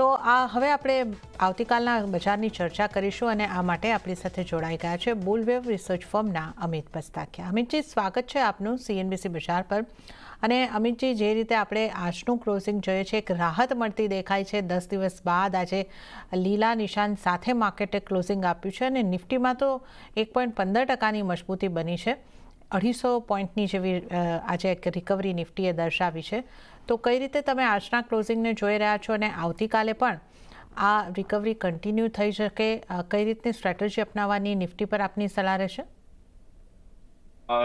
તો હવે આપણે આવતીકાલના બજારની ચર્ચા કરીશું અને આ માટે આપણી સાથે જોડાઈ ગયા છે બુલવેવ રિસર્ચ ફર્મના અમિત પસ્તાકિયા. અમિતજી, સ્વાગત છે આપનું CNBC બજાર પર. અને અમિતજી, જે રીતે આપણે આજનું ક્લોઝિંગ જોઈએ છે, એક રાહત મળતી દેખાય છે. 10 દિવસ બાદ આજે લીલા નિશાન સાથે માર્કેટે ક્લોઝિંગ આપ્યું છે અને નિફ્ટીમાં તો 1.15% મજબૂતી બની છે. 250 પોઈન્ટની જેવી આજે એક રિકવરી નિફ્ટીએ દર્શાવી છે. તો કઈ રીતે તમે આજના ક્લોઝિંગને જોઈ રહ્યા છો અને આવતીકાલે પણ આ રિકવરી કન્ટિન્યુ થઈ શકે, કઈ રીતની સ્ટ્રેટેજી અપનાવવાની નિફ્ટી પર આપની સલાહ રહેશે?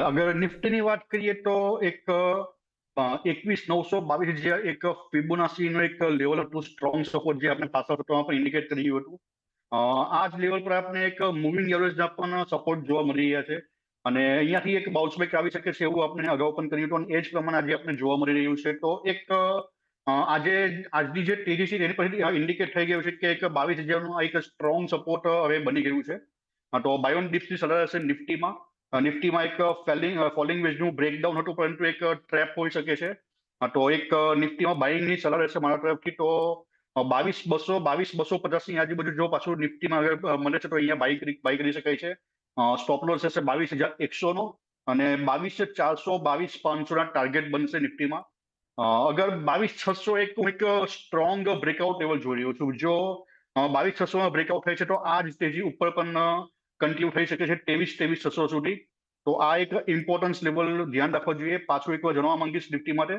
અગર નિફ્ટીની વાત કરીએ તો એક 21,922 જે એક ફિબોનાસીનો એક લેવલ હતું, સ્ટ્રોંગ સપોર્ટ જે આપણે પાછળ સત્રમાં પણ ઇન્ડિકેટ કર્યું હતું. આ જ લેવલ પર આપણે એક મૂવિંગ એવરેજના પણ સપોર્ટ જોવા મળી રહ્યા છે અને અહીંયાથી એક બાઉન્સ બેક આવી શકે છે એવું આપણે અગાઉ પણ કર્યું હતું અને એ જ પ્રમાણે આજે આપણે જોવા મળી રહ્યું છે. તો એક આજની જે તેજી છે એની પરથી ઇન્ડિકેટ થઈ ગયું છે કે એક 22,000નું એક સ્ટ્રોંગ સપોર્ટ હવે બની ગયું છે. તો બાય ઓન ડિપ્સની સલાહ હશે નિફ્ટીમાં. નિફ્ટીમાં એક ફોલિંગ વેજનું બ્રેકડાઉન હતું, પરંતુ એક ટ્રેપ હોઈ શકે છે. તો એક નિફ્ટીમાં બાઇંગની સલાહ રહેશે મારા તરફથી. તો 22,200 22,250ની આજુબાજુ જો પાછું નિફ્ટીમાં મળે છે તો અહીંયા બાય કરી શકાય છે. સ્ટોપ લોસ હશે 22,100નો અને 22,400 22,500ના ટાર્ગેટ બનશે નિફ્ટીમાં. અગર 22,600 એક સ્ટ્રોંગ બ્રેકઆઉટ લેવલ જોઈ રહ્યો છું. જો 22,600માં બ્રેકઆઉટ થાય છે તો આ જ તેજી ઉપર પણ કન્ટિન્યુ થઈ શકે છે 23,600 સુધી. તો આ એક ઇમ્પોર્ટન્સ લેવલ ધ્યાન રાખવા જોઈએ. પાછું એક વાર જણાવવા માંગીશ નિફ્ટી માટે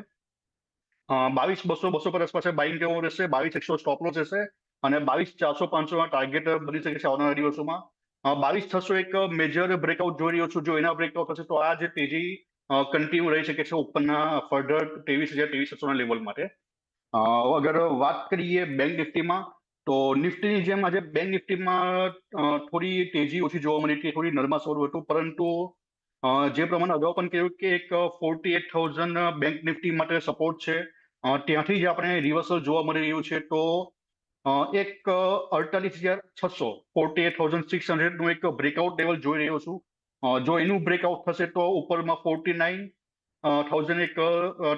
22,200 250 પાસે બાઇંગ કરવો રહેશે, 22,100 સ્ટોપ લોસ રહેશે અને 22,400 500ના ટાર્ગેટ બની શકે છે આવનારા દિવસોમાં. 22,600 એક મેજર બ્રેકઆઉટ જોઈ રહ્યો છું. જો એના બ્રેકઆઉટ હશે તો આ જે તેજી કન્ટિન્યુ રહી શકે છે ઉપરના ફર્ધર 23,600ના લેવલ માટે. અગર વાત કરીએ બેંક નિફ્ટીમાં, તો નિફ્ટીની જેમ આજે બેંક નિફ્ટીમાં થોડી તેજી ઓછી જોવા મળી હતી, થોડી નરમાશવાળું હતું. પરંતુ જે પ્રમાણે અગાઉ પણ કહ્યું કે એક 48,000 બેંક નિફ્ટી માટે સપોર્ટ છે, ત્યાંથી જ આપણે રિવર્સલ જોવા મળી રહ્યું છે. તો એક 48,600 48,600નું એક બ્રેકઆઉટ લેવલ જોઈ રહ્યો છું. જો એનું બ્રેકઆઉટ થશે તો ઉપરમાં 49,000 એક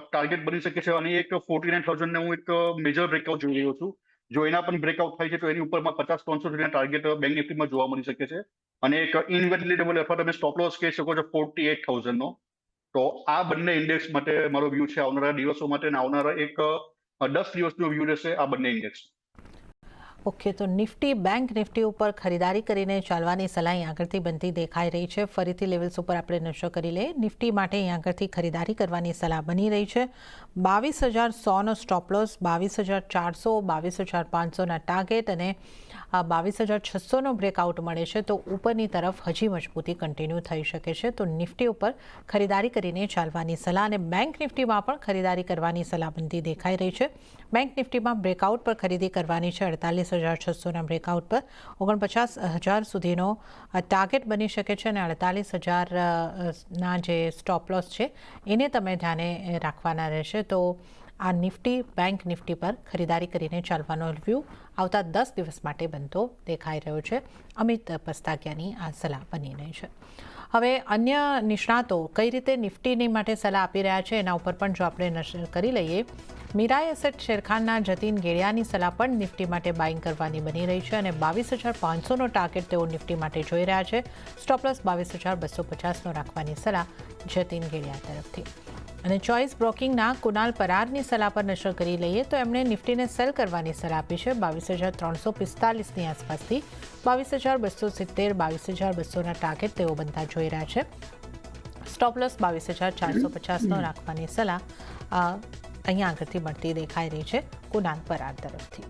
ટાર્ગેટ બની શકે છે અને એક 49,000ને હું એક મેજર બ્રેકઆઉટ જોઈ રહ્યો છું. જો એના પણ બ્રેકઆઉટ થાય છે તો એની ઉપરમાં 50-300 સુધીના ટાર્ગેટ બેંક નિફ્ટીમાં જોવા મળી શકે છે અને એક ઇનવેલિડેબલ અથવા તમે સ્ટોપ લોસ કહી શકો છો 48,000નો. તો આ બંને ઇન્ડેક્સ માટે મારો વ્યૂ છે આવનારા દિવસો માટે અને આવનારા એક 10 દિવસનો વ્યૂ રહેશે આ બંને ઇન્ડેક્સ. ઓકે, તો નિફ્ટી બેંક નિફ્ટી ઉપર ખરીદારી કરીને ચાલવાની સલાહ અહીં આગળથી બનતી દેખાઈ રહી છે. ફરીથી લેવલ્સ ઉપર આપણે નજર કરી લઈએ. નિફ્ટી માટે અહીં આગળથી ખરીદારી કરવાની સલાહ બની રહી છે. 22,100નો સ્ટોપ લોસ, 22,400 22,500ના ટાર્ગેટ અને 22,600નો બ્રેકઆઉટ મળે છે તો ઉપરની તરફ હજી મજબૂતી કન્ટિન્યુ થઈ શકે છે. તો નિફ્ટી ઉપર ખરીદારી કરીને ચાલવાની સલાહ અને બેંક નિફ્ટીમાં પણ ખરીદારી કરવાની સલાહ બનતી દેખાઈ રહી છે. બેંક નિફ્ટીમાં બ્રેકઆઉટ પર ખરીદી કરવાની છે. 48,600ના બ્રેકઆઉટ પર 49,000 સુધીનો ટાર્ગેટ બની શકે છે અને 48,000ના જે સ્ટોપ લોસ છે એને તમે ધ્યાને રાખવાના રહેશે. તો આ નિફ્ટી બેંક નિફ્ટી પર ખરીદારી કરીને ચાલવાનો વ્યૂ આવતા 10 દિવસ માટે બનતો દેખાઈ રહ્યો છે. અમિત પસ્તાકિયાની આ સલાહ બની રહી છે. હવે અન્ય નિષ્ણાતો કઈ રીતે નિફ્ટીની માટે સલાહ આપી રહ્યા છે એના ઉપર પણ જો આપણે નજર કરી લઈએ. મીરાય એસેટ શેરખાનના જતીન ગેડિયાની સલાહ પણ નિફ્ટી માટે બાઇંગ કરવાની બની રહી છે અને 22,500નો ટાર્ગેટ તેઓ નિફ્ટી માટે જોઈ રહ્યા છે. સ્ટોપ લોસ 22,250નો રાખવાની સલાહ જતીન ગેડિયા તરફથી. અને ચોઇસ બ્રોકિંગના કુનાલ પરારની સલાહ પર નજર કરી લઈએ તો એમણે નિફ્ટીને સેલ કરવાની સલાહ આપી છે 22,345ની આસપાસથી 22,270 22,200ના ટાર્ગેટ તેઓ બનતા જોઈ રહ્યા છે. સ્ટોપ લોસ 22,450નો રાખવાની સલાહ અહીંયા આગળથી મળતી દેખાઈ રહી છે કુનાલ પરાર તરફથી.